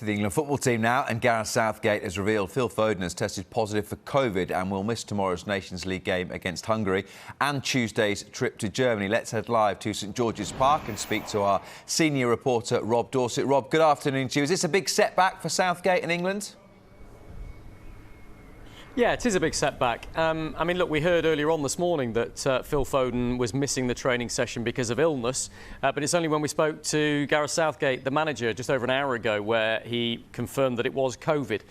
To the England football team now, and Gareth Southgate has revealed Phil Foden has tested positive for COVID and will miss tomorrow's Nations League game against Hungary and Tuesday's trip to Germany. Let's head live to St George's Park and speak to our senior reporter, Rob Dorset. Rob, good afternoon to you. Is this a big setback for Southgate and England? Yeah, it is a big setback. I mean, look, we heard earlier on this morning that Phil Foden was missing the training session because of illness, but it's only when we spoke to Gareth Southgate, the manager, just over an hour ago, where he confirmed that it was COVID.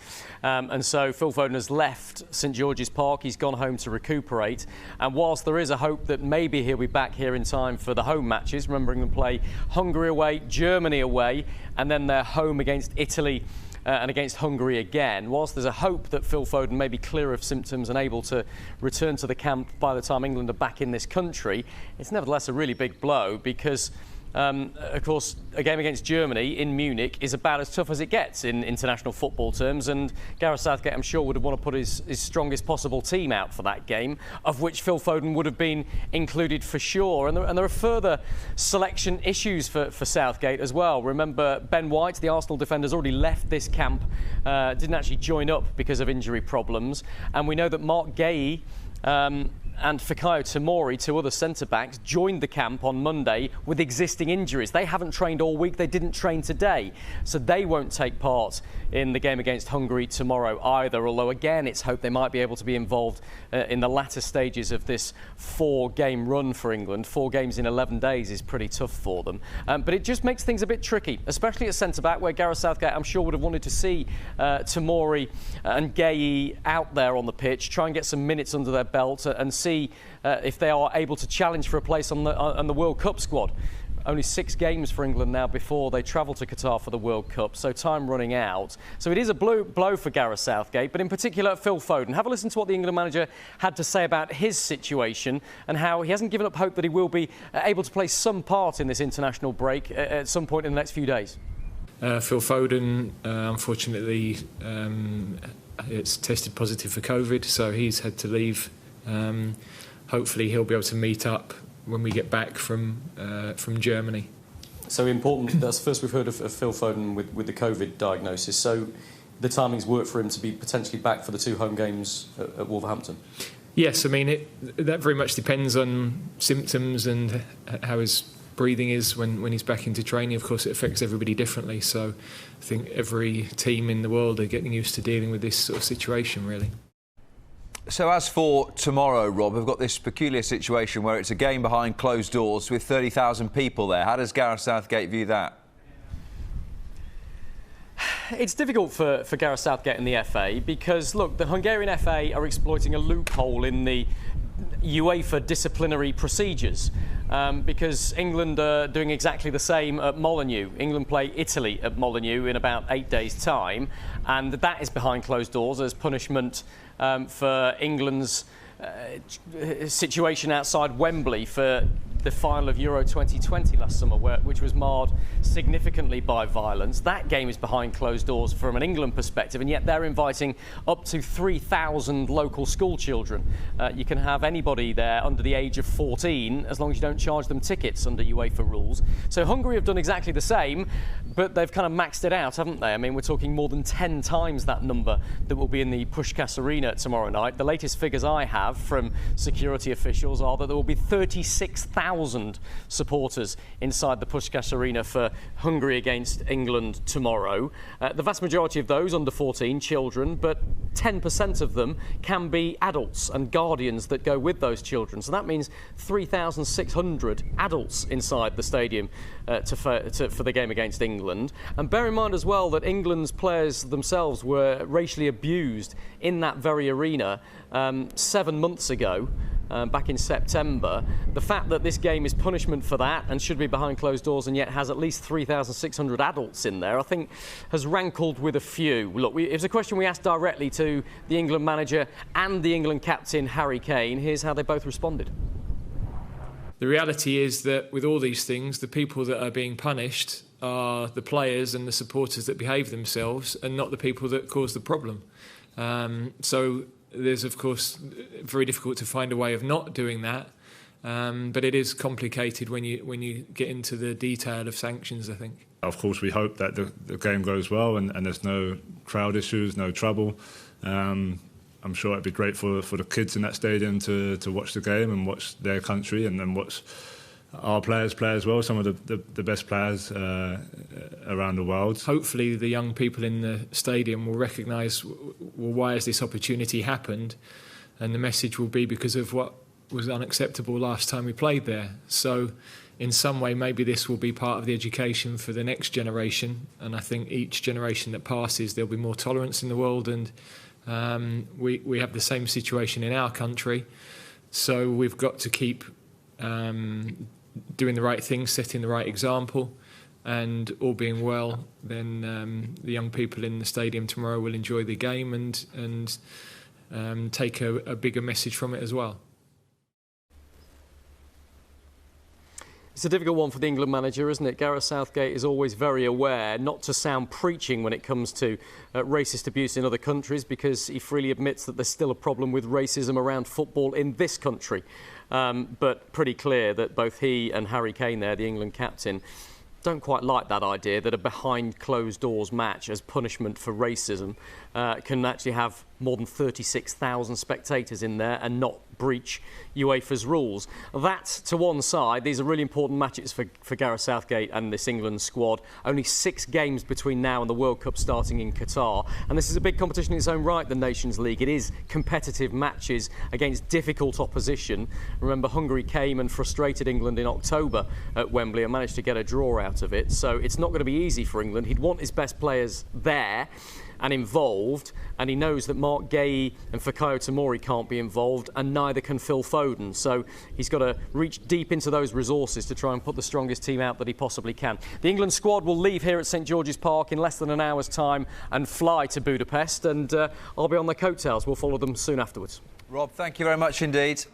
And so Phil Foden has left St George's Park. He's gone home to recuperate. And whilst there is a hope that maybe he'll be back here in time for the home matches, remembering them play Hungary away, Germany away, and then they're home against Italy and against Hungary again. Whilst there's a hope that Phil Foden may be clear of symptoms and able to return to the camp by the time England are back in this country, it's nevertheless a really big blow because of course, a game against Germany in Munich is about as tough as it gets in international football terms, and Gareth Southgate, I'm sure, would have wanted to put his strongest possible team out for that game, of which Phil Foden would have been included for sure. And there are further selection issues for Southgate as well. Remember, Ben White, the Arsenal defender, has already left this camp, didn't actually join up because of injury problems. And we know that Marc, Guehi, and Fikayo, Tomori, two other centre-backs, joined the camp on Monday with existing injuries. They haven't trained all week. They didn't train today. So they won't take part in the game against Hungary tomorrow either, although, again, it's hoped they might be able to be involved in the latter stages of this 4-game run for England. 4 games in 11 days is pretty tough for them. But it just makes things a bit tricky, especially at centre-back, where Gareth Southgate, I'm sure, would have wanted to see Tomori and Guehi out there on the pitch, try and get some minutes under their belt and see if they are able to challenge for a place on the World Cup squad. Only 6 games for England now before they travel to Qatar for the World Cup, so time running out. So it is a blow for Gareth Southgate, but in particular Phil Foden. Have a listen to what the England manager had to say about his situation and how he hasn't given up hope that he will be able to play some part in this international break at some point in the next few days. Phil Foden, unfortunately, it's tested positive for COVID, so he's had to leave. Hopefully he'll be able to meet up when we get back from Germany. So important. That's the first we've heard of Phil Foden with the COVID diagnosis. So the timings work for him to be potentially back for the 2 home games at Wolverhampton. Yes, I mean that very much depends on symptoms and how his breathing is when he's back into training. Of course, it affects everybody differently. So I think every team in the world are getting used to dealing with this sort of situation, really. So as for tomorrow, Rob, we've got this peculiar situation where it's a game behind closed doors with 30,000 people there. How does Gareth Southgate view that? It's difficult for Gareth Southgate and the FA because, look, the Hungarian FA are exploiting a loophole in the UEFA disciplinary procedures because England are doing exactly the same at Molineux. England play Italy at Molineux in about 8 days' time, and that is behind closed doors as punishment for England's situation outside Wembley for the final of Euro 2020 last summer, which was marred significantly by violence. That game is behind closed doors from an England perspective, and yet they're inviting up to 3,000 local school children. You can have anybody there under the age of 14 as long as you don't charge them tickets under UEFA rules. So Hungary have done exactly the same, but they've kind of maxed it out, haven't they? I mean, we're talking more than 10 times that number that will be in the Puskás Arena tomorrow night. The latest figures I have from security officials are that there will be 36,000 supporters inside the Puskás Arena for Hungary against England tomorrow. The vast majority of those under 14, children, but 10% of them can be adults and guardians that go with those children. So that means 3,600 adults inside the stadium for the game against England. And bear in mind as well that England's players themselves were racially abused in that very arena 7 months ago. Back in September. The fact that this game is punishment for that and should be behind closed doors and yet has at least 3,600 adults in there, I think has rankled with a few. Look, it was a question we asked directly to the England manager and the England captain, Harry Kane. Here's how they both responded. The reality is that with all these things, the people that are being punished are the players and the supporters that behave themselves and not the people that cause the problem. So there's, of course, very difficult to find a way of not doing that. But it is complicated when you get into the detail of sanctions, I think. Of course, we hope that the game goes well and there's no crowd issues, no trouble. I'm sure it'd be great for the kids in that stadium to watch the game and watch their country and then watch our players play as well, some of the best players around the world. Hopefully the young people in the stadium will recognise, well, why has this opportunity happened? And the message will be because of what was unacceptable last time we played there. So in some way maybe this will be part of the education for the next generation, and I think each generation that passes there'll be more tolerance in the world, and we have the same situation in our country, so we've got to keep doing the right thing, setting the right example, and all being well, then the young people in the stadium tomorrow will enjoy the game and take a bigger message from it as well. It's a difficult one for the England manager, isn't it? Gareth Southgate is always very aware not to sound preaching when it comes to racist abuse in other countries, because he freely admits that there's still a problem with racism around football in this country. But pretty clear that both he and Harry Kane there, the England captain, don't quite like that idea that a behind closed doors match as punishment for racism can actually have more than 36,000 spectators in there and not breach UEFA's rules. That to one side, these are really important matches for Gareth Southgate and this England squad. Only 6 games between now and the World Cup starting in Qatar. And this is a big competition in its own right, the Nations League. It is competitive matches against difficult opposition. Remember, Hungary came and frustrated England in October at Wembley and managed to get a draw out of it. So it's not going to be easy for England. He'd want his best players there and involved, and he knows that Marc, Guehi and Fikayo Tomori can't be involved, and neither can Phil Foden. So he's got to reach deep into those resources to try and put the strongest team out that he possibly can. The England squad will leave here at St George's Park in less than an hour's time and fly to Budapest, and I'll be on their coattails. We'll follow them soon afterwards. Rob, thank you very much indeed.